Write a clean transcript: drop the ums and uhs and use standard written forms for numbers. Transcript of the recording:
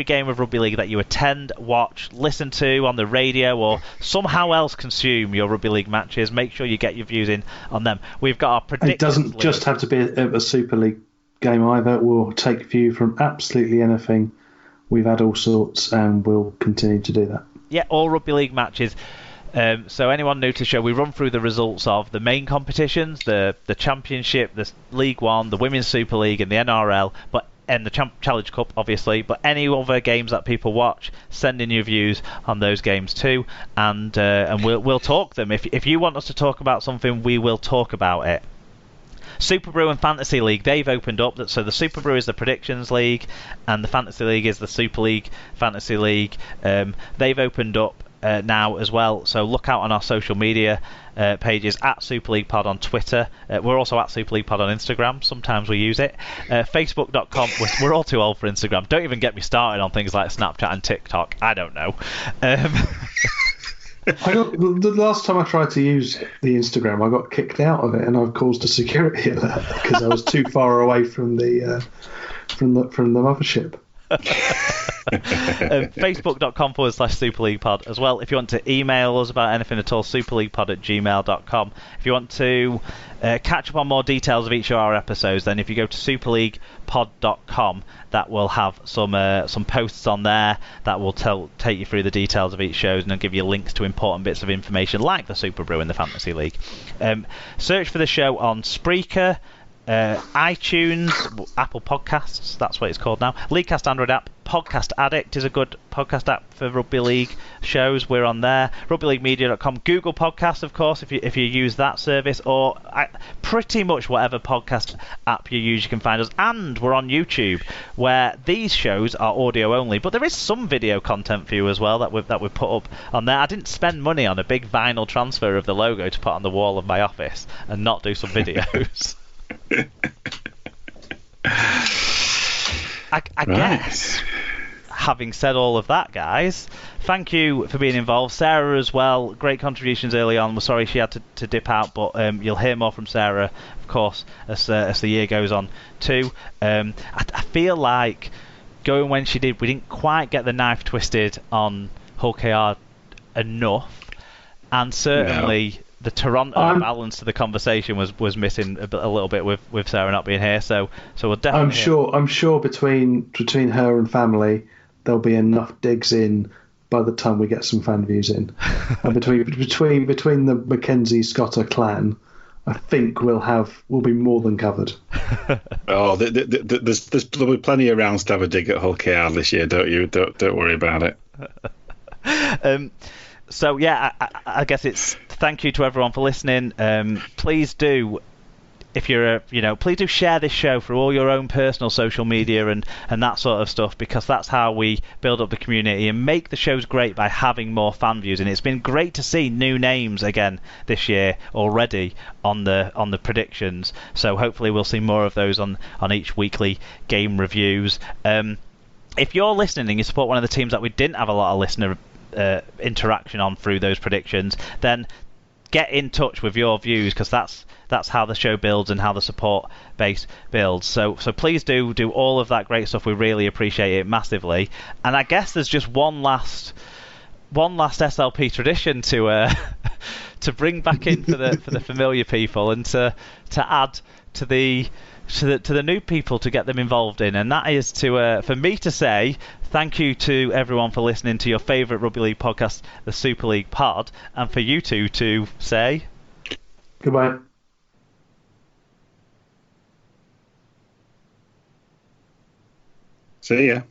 every game of rugby league that you attend, watch, listen to on the radio, or somehow else consume your rugby league matches. Make sure you get your views in on them. We've got our predictions. It doesn't just have to be a Super League game either. We'll take view from absolutely anything. We've had all sorts, and we'll continue to do that. Yeah, all rugby league matches. So anyone new to the show, we run through the results of the main competitions, the Championship, the League One, the Women's Super League, and the NRL, and the Challenge Cup, obviously. But any other games that people watch, send in your views on those games too, and we'll talk them. If you want us to talk about something, we will talk about it. Super Brew and Fantasy League, they've opened up. So the Super Brew is the Predictions League, and the Fantasy League is the Super League Fantasy League. They've opened up now as well, so look out on our social media pages, at Super League Pod on Twitter. We're also at Super League Pod on Instagram. Sometimes we use it. Facebook.com. We're all too old for Instagram. Don't even get me started on things like Snapchat and TikTok. I don't know. The last time I tried to use the Instagram, I got kicked out of it, and I've caused a security alert because I was too far away from the mothership. Facebook.com/Super League Pod as well. If you want to email us about anything at all, superleaguepod@gmail.com. If you want to catch up on more details of each of our episodes, then if you go to superleaguepod.com, that will have some posts on there that will take you through the details of each show and give you links to important bits of information like the Super Brew and the Fantasy League. Search for the show on Spreaker, iTunes, Apple Podcasts, that's what it's called now, Leaguecast Android app, Podcast Addict is a good podcast app for rugby league shows, we're on there, rugbyleaguemedia.com, Google Podcasts, of course, if you use that service, or pretty much whatever podcast app you use, you can find us. And we're on YouTube, where these shows are audio only, but there is some video content for you as well that we've put up on there. I didn't spend money on a big vinyl transfer of the logo to put on the wall of my office and not do some videos. I guess, having said all of that, guys, thank you for being involved. Sarah as well, great contributions early on. We're sorry she had to dip out, but you'll hear more from Sarah, of course, as the year goes on too. I feel like going when she did, we didn't quite get the knife twisted on Hull KR enough, and certainly the Toronto balance to the conversation was missing a little bit with Sarah not being here. So we'll definitely. I'm sure between her and family, there'll be enough digs in by the time we get some fan views in. And between the Mackenzie Scotter clan, I think we'll be more than covered. Oh, there'll be plenty of rounds to have a dig at Hull KR this year. Don't worry about it. So yeah, I guess it's thank you to everyone for listening. Please do, if you're please do share this show through all your own personal social media and that sort of stuff, because that's how we build up the community and make the shows great by having more fan views. And it's been great to see new names again this year already on the predictions. So hopefully we'll see more of those on each weekly game reviews. If you're listening and you support one of the teams that we didn't have a lot of listener interaction on through those predictions, then get in touch with your views, because that's how the show builds and how the support base builds. So please do all of that great stuff. We really appreciate it massively. And I guess there's just one last SLP tradition to bring back in for the familiar people, and to add to the new people to get them involved in, and that is for me to say thank you to everyone for listening to your favourite rugby league podcast, the Super League Pod, and for you two to say goodbye. See ya.